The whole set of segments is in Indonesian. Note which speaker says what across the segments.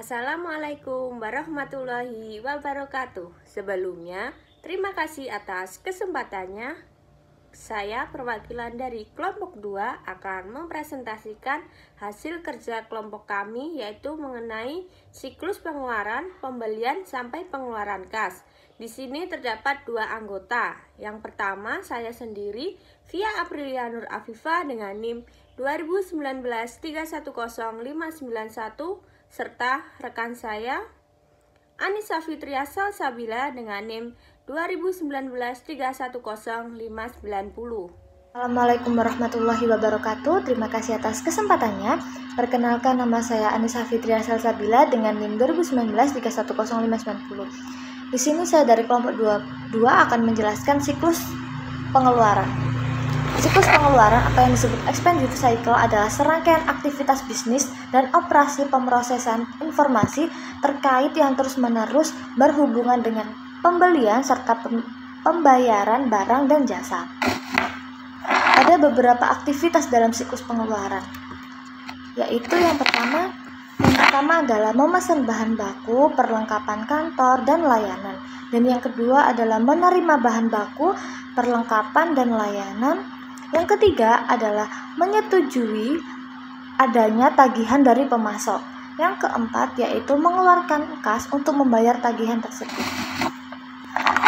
Speaker 1: Assalamualaikum warahmatullahi wabarakatuh. Sebelumnya, terima kasih atas kesempatannya. Saya perwakilan dari kelompok 2 akan mempresentasikan hasil kerja kelompok kami, yaitu mengenai siklus pengeluaran, pembelian sampai pengeluaran kas. Di sini terdapat 2 anggota. Yang pertama saya sendiri, Via Aprilia Nur Afifah dengan NIM 2019 310591, serta rekan saya Anissa Fitria Salsabila dengan NIM 2019 310590.
Speaker 2: Assalamualaikum warahmatullahi wabarakatuh. Terima kasih atas kesempatannya. Perkenalkan, nama saya Anissa Fitria Salsabila dengan NIM 2019 310590. Di sini saya dari kelompok 2 akan menjelaskan siklus pengeluaran. Siklus pengeluaran atau yang disebut expenditure cycle adalah serangkaian aktivitas bisnis dan operasi pemrosesan informasi terkait yang terus-menerus berhubungan dengan pembelian serta pembayaran barang dan jasa. Ada beberapa aktivitas dalam siklus pengeluaran, yaitu yang pertama adalah memesan bahan baku, perlengkapan kantor, dan layanan. Dan yang kedua adalah menerima bahan baku, perlengkapan, dan layanan. Yang ketiga adalah menyetujui adanya tagihan dari pemasok. Yang keempat yaitu mengeluarkan kas untuk membayar tagihan tersebut.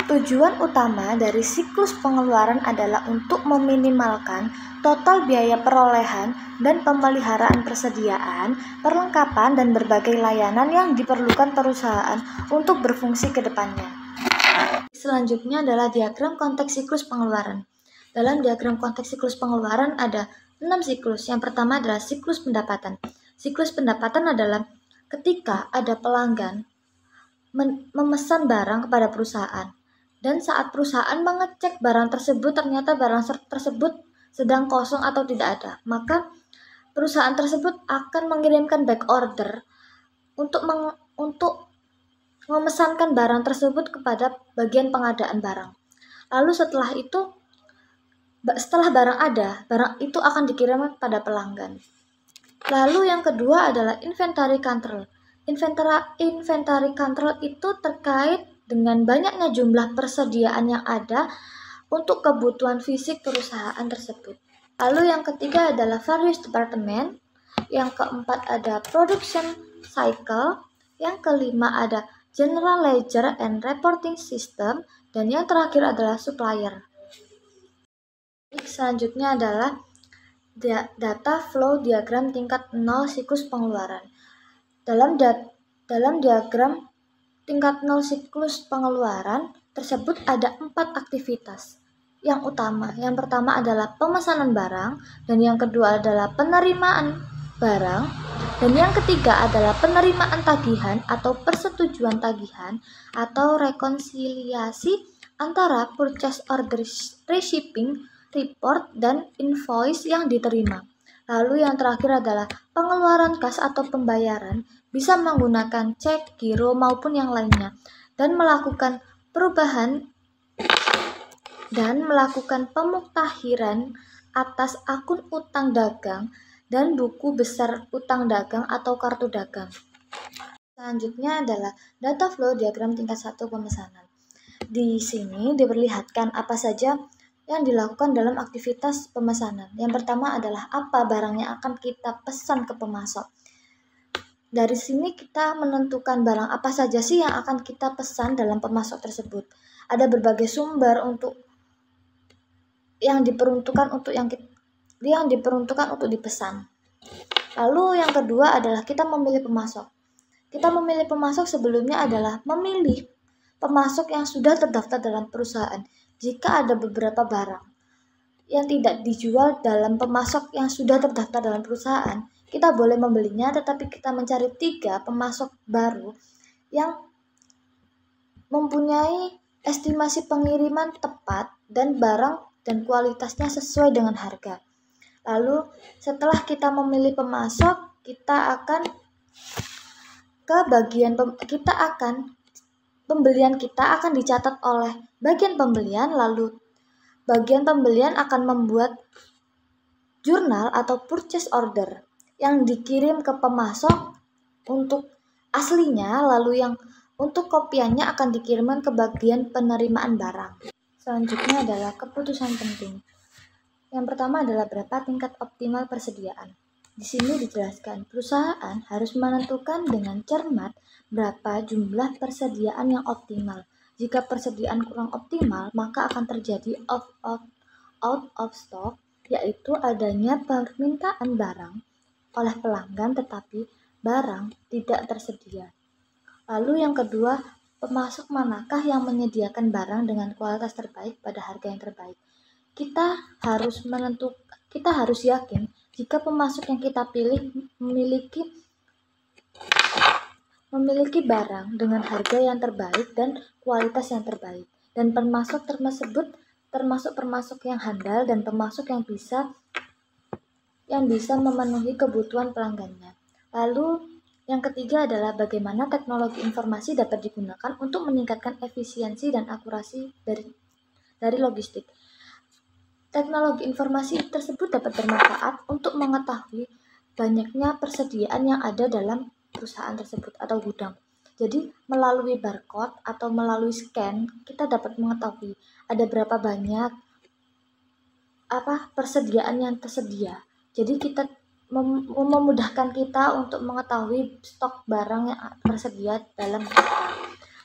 Speaker 2: Tujuan utama dari siklus pengeluaran adalah untuk meminimalkan total biaya perolehan dan pemeliharaan persediaan, perlengkapan, dan berbagai layanan yang diperlukan perusahaan untuk berfungsi ke depannya. Selanjutnya adalah diagram konteks siklus pengeluaran. Dalam diagram konteks siklus pengeluaran ada 6 siklus. Yang pertama adalah siklus pendapatan. Siklus pendapatan adalah ketika ada pelanggan memesan barang kepada perusahaan. Dan saat perusahaan mengecek barang tersebut, ternyata barang tersebut sedang kosong atau tidak ada, maka perusahaan tersebut akan mengirimkan back order untuk memesankan barang tersebut kepada bagian pengadaan barang. Lalu setelah barang ada, barang itu akan dikirim pada pelanggan. Lalu yang kedua adalah inventory control. Inventory control itu terkait dengan banyaknya jumlah persediaan yang ada untuk kebutuhan fisik perusahaan tersebut. Lalu yang ketiga adalah various department. Yang keempat ada production cycle. Yang kelima ada general ledger and reporting system. Dan yang terakhir adalah supplier. Selanjutnya adalah data flow diagram tingkat 0 siklus pengeluaran. Dalam diagram tingkat 0 siklus pengeluaran tersebut ada 4 aktivitas. Yang pertama adalah pemesanan barang, dan yang kedua adalah penerimaan barang, dan yang ketiga adalah penerimaan tagihan atau persetujuan tagihan atau rekonsiliasi antara purchase order reshipping report dan invoice yang diterima. Lalu yang terakhir adalah pengeluaran kas atau pembayaran, bisa menggunakan cek, giro, maupun yang lainnya, dan melakukan perubahan dan melakukan pemuktahiran atas akun utang dagang dan buku besar utang dagang atau kartu dagang. Selanjutnya adalah data flow diagram tingkat 1 pemesanan. Di sini diperlihatkan apa saja yang dilakukan dalam aktivitas pemesanan. Yang pertama adalah apa barang yang akan kita pesan ke pemasok. Dari sini kita menentukan barang apa saja sih yang akan kita pesan dalam pemasok tersebut. Ada berbagai sumber yang diperuntukkan untuk dipesan. Lalu yang kedua adalah kita memilih pemasok. Kita memilih pemasok sebelumnya adalah memilih pemasok yang sudah terdaftar dalam perusahaan. Jika ada beberapa barang yang tidak dijual dalam pemasok yang sudah terdaftar dalam perusahaan, kita boleh membelinya, tetapi kita mencari 3 pemasok baru yang mempunyai estimasi pengiriman tepat dan barang dan kualitasnya sesuai dengan harga. Lalu setelah kita memilih pemasok, pembelian kita akan dicatat oleh bagian pembelian, lalu bagian pembelian akan membuat jurnal atau purchase order yang dikirim ke pemasok untuk aslinya, lalu yang untuk kopiannya akan dikirimkan ke bagian penerimaan barang. Selanjutnya adalah keputusan penting. Yang pertama adalah berapa tingkat optimal persediaan. Di sini dijelaskan, perusahaan harus menentukan dengan cermat berapa jumlah persediaan yang optimal. Jika persediaan kurang optimal, maka akan terjadi out of stock, yaitu adanya permintaan barang oleh pelanggan tetapi barang tidak tersedia. Lalu yang kedua, pemasok manakah yang menyediakan barang dengan kualitas terbaik pada harga yang terbaik? Kita harus yakin jika pemasok yang kita pilih memiliki barang dengan harga yang terbaik dan kualitas yang terbaik, dan pemasok tersebut termasuk pemasok yang handal dan pemasok yang bisa memenuhi kebutuhan pelanggannya. Lalu yang ketiga adalah bagaimana teknologi informasi dapat digunakan untuk meningkatkan efisiensi dan akurasi dari logistik. Teknologi informasi tersebut dapat bermanfaat untuk mengetahui banyaknya persediaan yang ada dalam perusahaan tersebut atau gudang. Jadi melalui barcode atau melalui scan, kita dapat mengetahui ada berapa banyak persediaan yang tersedia. Jadi kita memudahkan kita untuk mengetahui stok barang yang tersedia dalam gudang.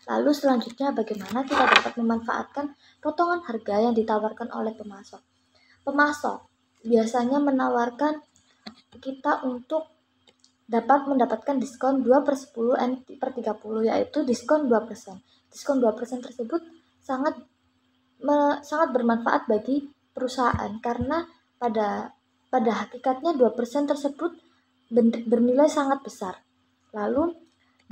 Speaker 2: Lalu selanjutnya bagaimana kita dapat memanfaatkan potongan harga yang ditawarkan oleh pemasok. Pemasok biasanya menawarkan kita untuk dapat mendapatkan diskon 2/10 per 30, yaitu diskon 2%. Diskon 2% tersebut sangat bermanfaat bagi perusahaan karena pada hakikatnya 2% tersebut bernilai sangat besar. Lalu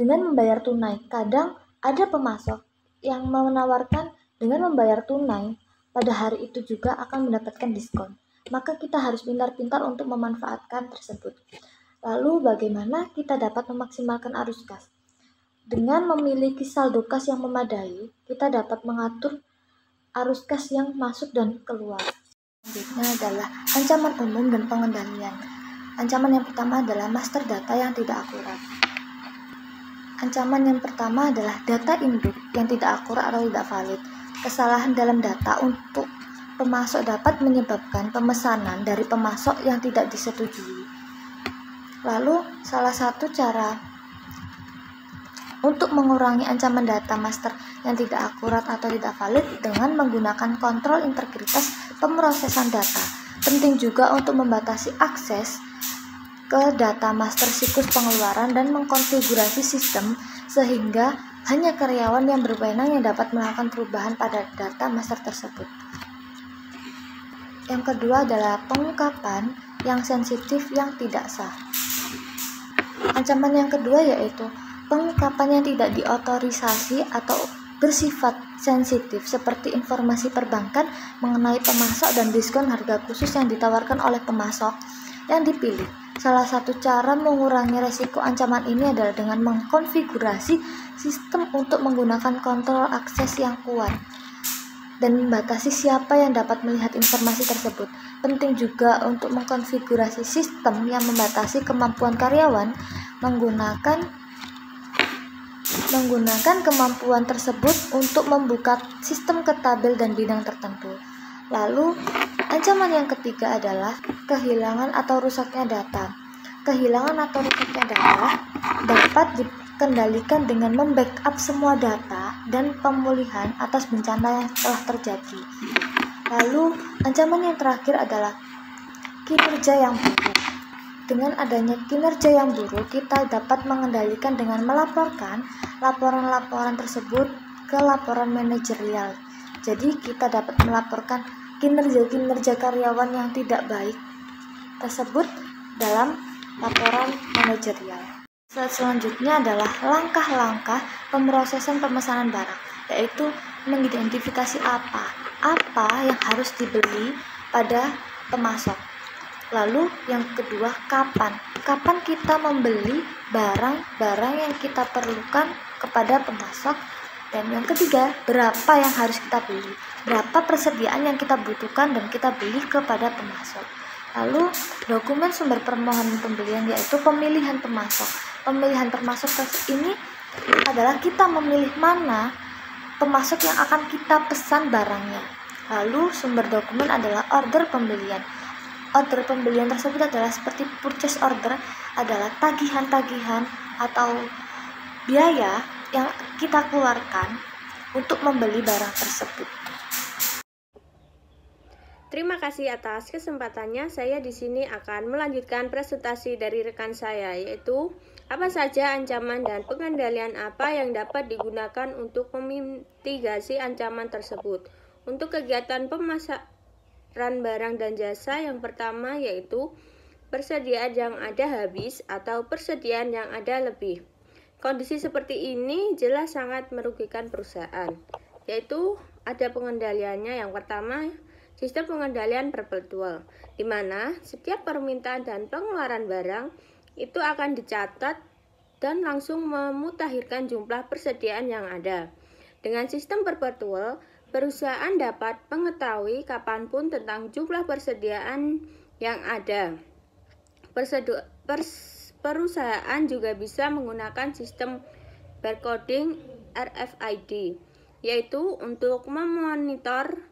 Speaker 2: dengan membayar tunai, kadang ada pemasok yang menawarkan dengan membayar tunai pada hari itu juga akan mendapatkan diskon. Maka kita harus pintar-pintar untuk memanfaatkan tersebut. Lalu bagaimana kita dapat memaksimalkan arus kas? Dengan memiliki saldo kas yang memadai, kita dapat mengatur arus kas yang masuk dan keluar. Selanjutnya adalah ancaman umum dan pengendalian. Ancaman yang pertama adalah master data yang tidak akurat. Ancaman yang pertama adalah data induk yang tidak akurat atau tidak valid. Kesalahan dalam data untuk pemasok dapat menyebabkan pemesanan dari pemasok yang tidak disetujui. Lalu, salah satu cara untuk mengurangi ancaman data master yang tidak akurat atau tidak valid dengan menggunakan kontrol integritas pemrosesan data. Penting juga untuk membatasi akses ke data master siklus pengeluaran dan mengkonfigurasi sistem sehingga hanya karyawan yang berwenang yang dapat melakukan perubahan pada data master tersebut. Yang kedua adalah pengungkapan yang sensitif yang tidak sah. Ancaman yang kedua yaitu pengungkapan yang tidak diotorisasi atau bersifat sensitif seperti informasi perbankan mengenai pemasok dan diskon harga khusus yang ditawarkan oleh pemasok yang dipilih. Salah satu cara mengurangi resiko ancaman ini adalah dengan mengkonfigurasi sistem untuk menggunakan kontrol akses yang kuat dan membatasi siapa yang dapat melihat informasi tersebut. Penting juga untuk mengkonfigurasi sistem yang membatasi kemampuan karyawan menggunakan kemampuan tersebut untuk membuka sistem ke tabel dan bidang tertentu. Lalu, ancaman yang ketiga adalah kehilangan atau rusaknya data. Kehilangan atau rusaknya data dapat dikendalikan dengan membackup semua data dan pemulihan atas bencana yang telah terjadi. Lalu, ancaman yang terakhir adalah kinerja yang buruk. Dengan adanya kinerja yang buruk, kita dapat mengendalikan dengan melaporkan laporan-laporan tersebut ke laporan manajerial. Jadi, kita dapat melaporkan kinerja karyawan yang tidak baik tersebut dalam laporan manajerial. Selanjutnya adalah langkah-langkah pemrosesan pemesanan barang, yaitu mengidentifikasi apa yang harus dibeli pada pemasok. Lalu yang kedua, kapan kita membeli barang-barang yang kita perlukan kepada pemasok. Dan yang ketiga, berapa yang harus kita beli, berapa persediaan yang kita butuhkan dan kita beli kepada pemasok. Lalu dokumen sumber permohonan pembelian yaitu pemilihan pemasok. pemilihan pemasok ini adalah kita memilih mana pemasok yang akan kita pesan barangnya. Lalu sumber dokumen adalah order pembelian. Order pembelian tersebut adalah seperti purchase order, adalah tagihan-tagihan atau biaya yang kita keluarkan untuk membeli barang tersebut.
Speaker 1: Terima kasih atas kesempatannya. Saya di sini akan melanjutkan presentasi dari rekan saya, yaitu apa saja ancaman dan pengendalian apa yang dapat digunakan untuk memitigasi ancaman tersebut. Untuk kegiatan pemasaran barang dan jasa, yang pertama yaitu persediaan yang ada habis atau persediaan yang ada lebih. Kondisi seperti ini jelas sangat merugikan perusahaan, yaitu ada pengendaliannya. Yang pertama, sistem pengendalian perpetual, di mana setiap permintaan dan pengeluaran barang itu akan dicatat dan langsung memutakhirkan jumlah persediaan yang ada. Dengan sistem perpetual, perusahaan dapat mengetahui kapanpun tentang jumlah persediaan yang ada. Perusahaan juga bisa menggunakan sistem barcoding RFID, yaitu untuk memonitor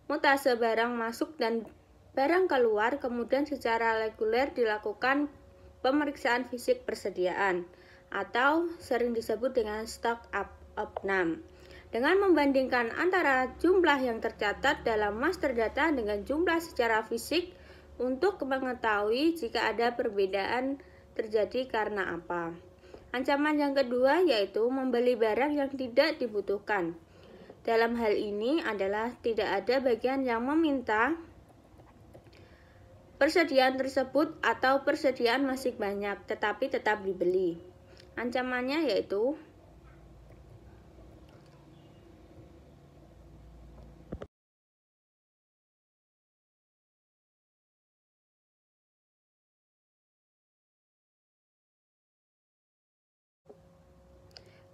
Speaker 1: mutase barang masuk dan barang keluar, kemudian secara reguler dilakukan pemeriksaan fisik persediaan atau sering disebut dengan stock up-up-num. Dengan membandingkan antara jumlah yang tercatat dalam master data dengan jumlah secara fisik untuk mengetahui jika ada perbedaan terjadi karena apa. Ancaman yang kedua yaitu membeli barang yang tidak dibutuhkan. Dalam hal ini adalah tidak ada bagian yang meminta persediaan tersebut atau persediaan masih banyak tetapi tetap dibeli. Ancamannya yaitu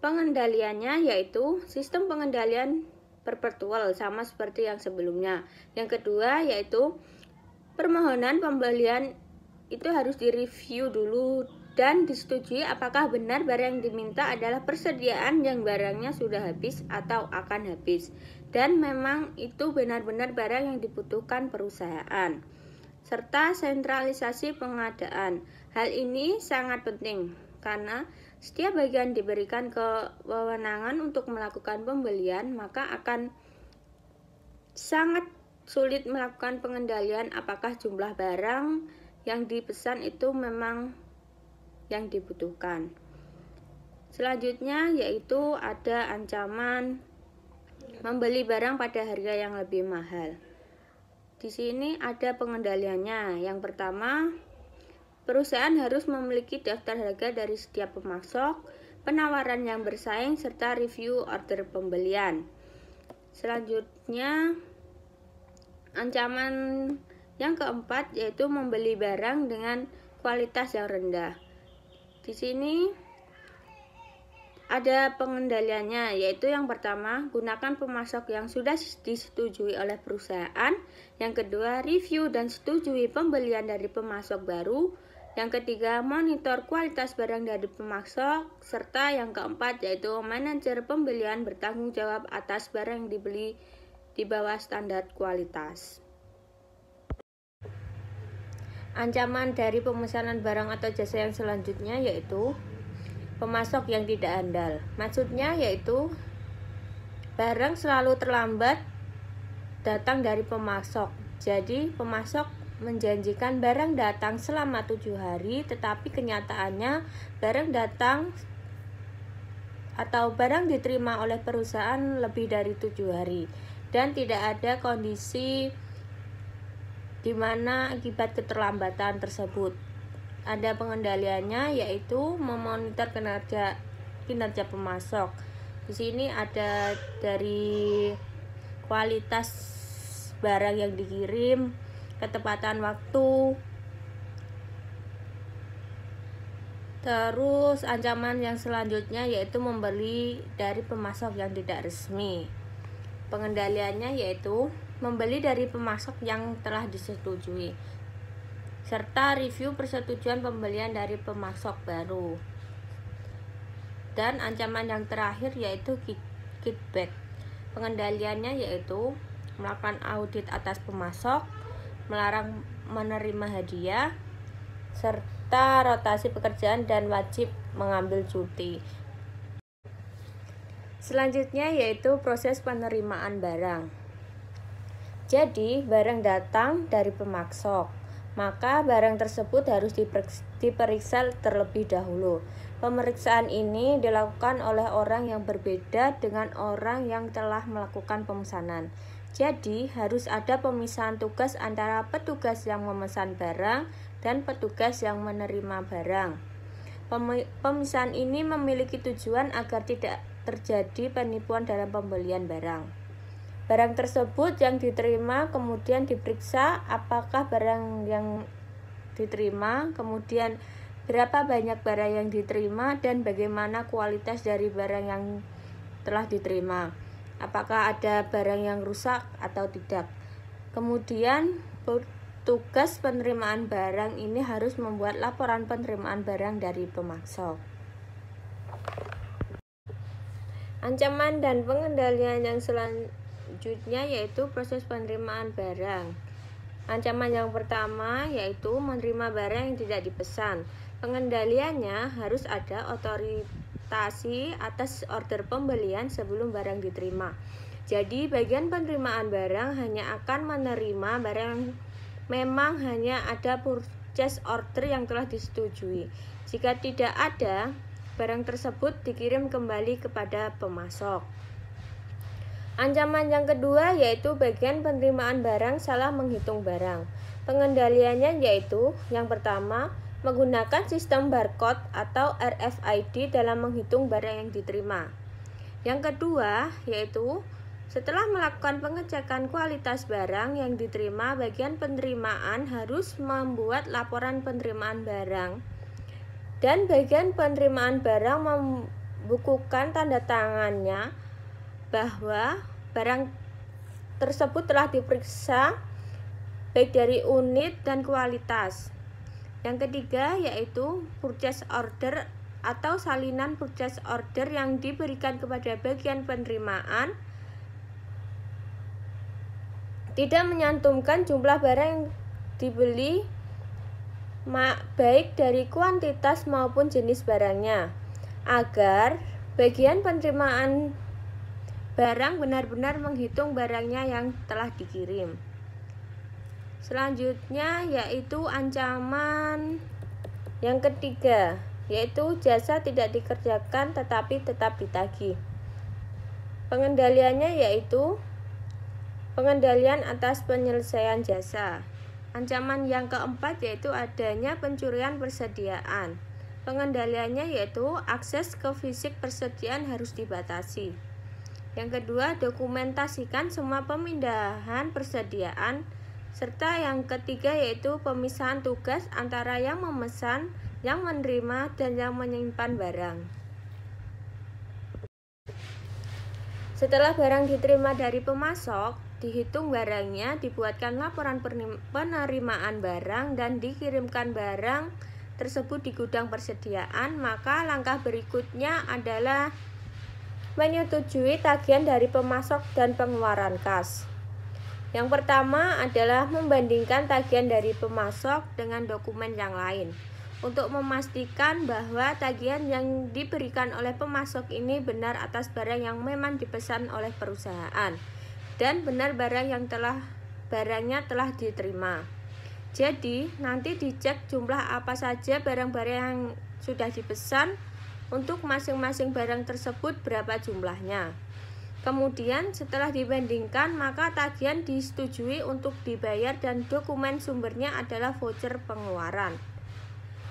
Speaker 1: pengendaliannya, yaitu sistem pengendalian perpetual sama seperti yang sebelumnya. Yang kedua yaitu permohonan pembelian itu harus direview dulu dan disetujui apakah benar barang yang diminta adalah persediaan yang barangnya sudah habis atau akan habis dan memang itu benar-benar barang yang dibutuhkan perusahaan. Serta sentralisasi pengadaan. Hal ini sangat penting karena setiap bagian diberikan kewenangan untuk melakukan pembelian, maka akan sangat sulit melakukan pengendalian apakah jumlah barang yang dipesan itu memang yang dibutuhkan. Selanjutnya yaitu ada ancaman membeli barang pada harga yang lebih mahal. Di sini ada pengendaliannya. Yang pertama, perusahaan harus memiliki daftar harga dari setiap pemasok, penawaran yang bersaing, serta review order pembelian. Selanjutnya, ancaman yang keempat yaitu membeli barang dengan kualitas yang rendah. Di sini ada pengendaliannya, yaitu yang pertama, gunakan pemasok yang sudah disetujui oleh perusahaan. Yang kedua, review dan setujui pembelian dari pemasok baru. Yang ketiga, monitor kualitas barang dari pemasok. Serta yang keempat yaitu manajer pembelian bertanggung jawab atas barang yang dibeli di bawah standar kualitas. Ancaman dari pemesanan barang atau jasa yang selanjutnya yaitu pemasok yang tidak andal. Maksudnya yaitu barang selalu terlambat datang dari pemasok. Jadi pemasok menjanjikan barang datang selama 7 hari, tetapi kenyataannya barang datang atau barang diterima oleh perusahaan lebih dari 7 hari dan tidak ada kondisi di mana akibat keterlambatan tersebut. Ada pengendaliannya yaitu memonitor kinerja pemasok. Di sini ada dari kualitas barang yang dikirim, ketepatan waktu. Terus ancaman yang selanjutnya yaitu membeli dari pemasok yang tidak resmi. Pengendaliannya yaitu membeli dari pemasok yang telah disetujui. serta review persetujuan pembelian dari pemasok baru. Dan ancaman yang terakhir yaitu kickback. Pengendaliannya yaitu melakukan audit atas pemasok, melarang menerima hadiah, serta rotasi pekerjaan dan wajib mengambil cuti. Selanjutnya yaitu proses penerimaan barang. Jadi, barang datang dari pemasok, maka barang tersebut harus diperiksa terlebih dahulu. Pemeriksaan ini dilakukan oleh orang yang berbeda dengan orang yang telah melakukan pemesanan. Jadi, harus ada pemisahan tugas antara petugas yang memesan barang dan petugas yang menerima barang. Pemisahan ini memiliki tujuan agar tidak terjadi penipuan dalam pembelian barang. Barang tersebut yang diterima kemudian diperiksa apakah barang yang diterima, kemudian berapa banyak barang yang diterima, dan bagaimana kualitas dari barang yang telah diterima. Apakah ada barang yang rusak atau tidak. Kemudian tugas penerimaan barang ini harus membuat laporan penerimaan barang dari pemasok. Ancaman dan pengendalian yang selanjutnya yaitu proses penerimaan barang. Ancaman yang pertama yaitu menerima barang yang tidak dipesan. Pengendaliannya harus ada otorisasi atas order pembelian sebelum barang diterima. Jadi bagian penerimaan barang hanya akan menerima barang yang memang hanya ada purchase order yang telah disetujui. Jika tidak ada, barang tersebut dikirim kembali kepada pemasok. Ancaman yang kedua yaitu bagian penerimaan barang salah menghitung barang. Pengendaliannya yaitu yang pertama, menggunakan sistem barcode atau RFID dalam menghitung barang yang diterima. Yang kedua yaitu setelah melakukan pengecekan kualitas barang yang diterima, bagian penerimaan harus membuat laporan penerimaan barang. Dan bagian penerimaan barang membukukan tanda tangannya bahwa barang tersebut telah diperiksa baik dari unit dan kualitas. Yang ketiga yaitu purchase order atau salinan purchase order yang diberikan kepada bagian penerimaan tidak menyantumkan jumlah barang yang dibeli baik dari kuantitas maupun jenis barangnya, agar bagian penerimaan barang benar-benar menghitung barangnya yang telah dikirim. Selanjutnya yaitu ancaman yang ketiga, yaitu jasa tidak dikerjakan tetapi tetap ditagih. Pengendaliannya yaitu pengendalian atas penyelesaian jasa. Ancaman yang keempat yaitu adanya pencurian persediaan. Pengendaliannya yaitu akses ke fisik persediaan harus dibatasi. Yang kedua, dokumentasikan semua pemindahan persediaan. Serta yang ketiga yaitu pemisahan tugas antara yang memesan, yang menerima, dan yang menyimpan barang. Setelah barang diterima dari pemasok, dihitung barangnya, dibuatkan laporan penerimaan barang, dan dikirimkan barang tersebut di gudang persediaan, maka langkah berikutnya adalah menyetujui tagihan dari pemasok dan pengeluaran kas. Yang pertama adalah membandingkan tagihan dari pemasok dengan dokumen yang lain untuk memastikan bahwa tagihan yang diberikan oleh pemasok ini benar atas barang yang memang dipesan oleh perusahaan dan benar barangnya telah diterima. Jadi nanti dicek jumlah apa saja barang-barang yang sudah dipesan, untuk masing-masing barang tersebut berapa jumlahnya. Kemudian setelah dibandingkan, maka tagihan disetujui untuk dibayar dan dokumen sumbernya adalah voucher pengeluaran.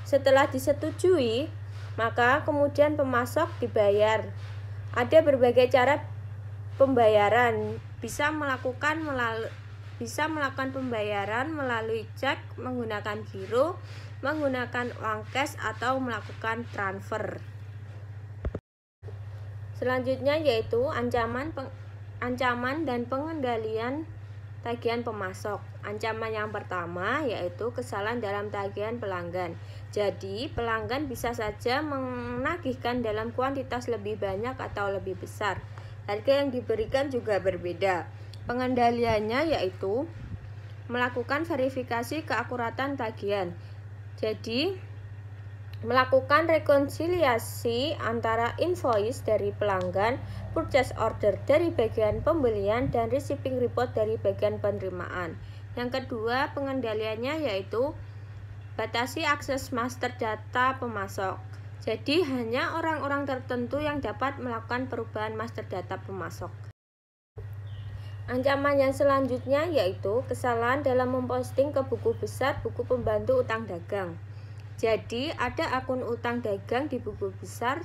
Speaker 1: Setelah disetujui, maka kemudian pemasok dibayar. Ada berbagai cara pembayaran, bisa melakukan pembayaran melalui cek, menggunakan giro, menggunakan uang cash, atau melakukan transfer. Selanjutnya yaitu ancaman dan pengendalian tagihan pemasok. Ancaman yang pertama yaitu kesalahan dalam tagihan pelanggan. Jadi, pelanggan bisa saja menagihkan dalam kuantitas lebih banyak atau lebih besar. Harga yang diberikan juga berbeda. Pengendaliannya yaitu melakukan verifikasi keakuratan tagihan. Jadi, melakukan rekonsiliasi antara invoice dari pelanggan, purchase order dari bagian pembelian, dan receiving report dari bagian penerimaan. Yang kedua, pengendaliannya yaitu batasi akses master data pemasok. Jadi, hanya orang-orang tertentu yang dapat melakukan perubahan master data pemasok. Ancaman yang selanjutnya yaitu kesalahan dalam memposting ke buku besar buku pembantu utang dagang. Jadi, ada akun utang dagang di buku besar,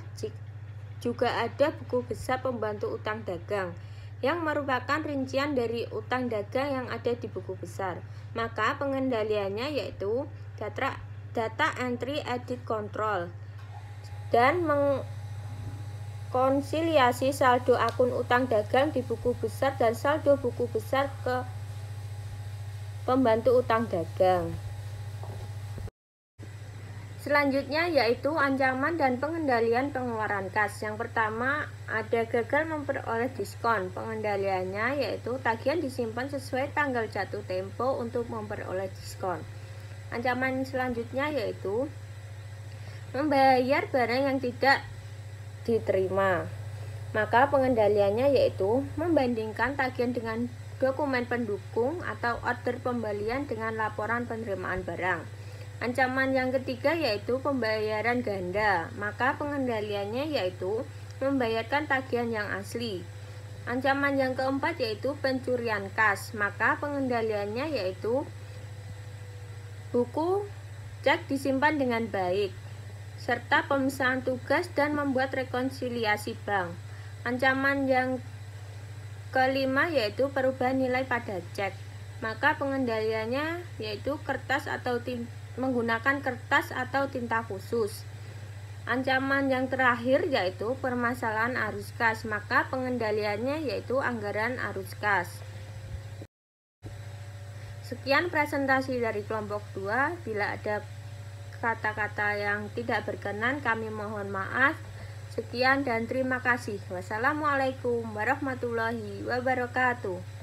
Speaker 1: juga ada buku besar pembantu utang dagang, yang merupakan rincian dari utang dagang yang ada di buku besar. Maka pengendaliannya yaitu data entry edit control, dan mengkonsiliasi saldo akun utang dagang di buku besar dan saldo buku besar ke pembantu utang dagang. Selanjutnya yaitu ancaman dan pengendalian pengeluaran kas. Yang pertama, ada gagal memperoleh diskon. Pengendaliannya yaitu tagihan disimpan sesuai tanggal jatuh tempo untuk memperoleh diskon. Ancaman selanjutnya yaitu membayar barang yang tidak diterima. Maka pengendaliannya yaitu membandingkan tagihan dengan dokumen pendukung atau order pembelian dengan laporan penerimaan barang. Ancaman yang ketiga yaitu pembayaran ganda. Maka pengendaliannya yaitu membayarkan tagihan yang asli. Ancaman yang keempat yaitu pencurian kas. Maka pengendaliannya yaitu buku cek disimpan dengan baik, serta pemisahan tugas dan membuat rekonsiliasi bank. Ancaman yang kelima yaitu perubahan nilai pada cek. Maka pengendaliannya yaitu menggunakan kertas atau tinta khusus. Ancaman yang terakhir yaitu permasalahan arus kas. Maka pengendaliannya yaitu anggaran arus kas. Sekian presentasi dari kelompok 2. Bila ada kata-kata yang tidak berkenan, kami mohon maaf. Sekian dan terima kasih. Wassalamualaikum warahmatullahi wabarakatuh.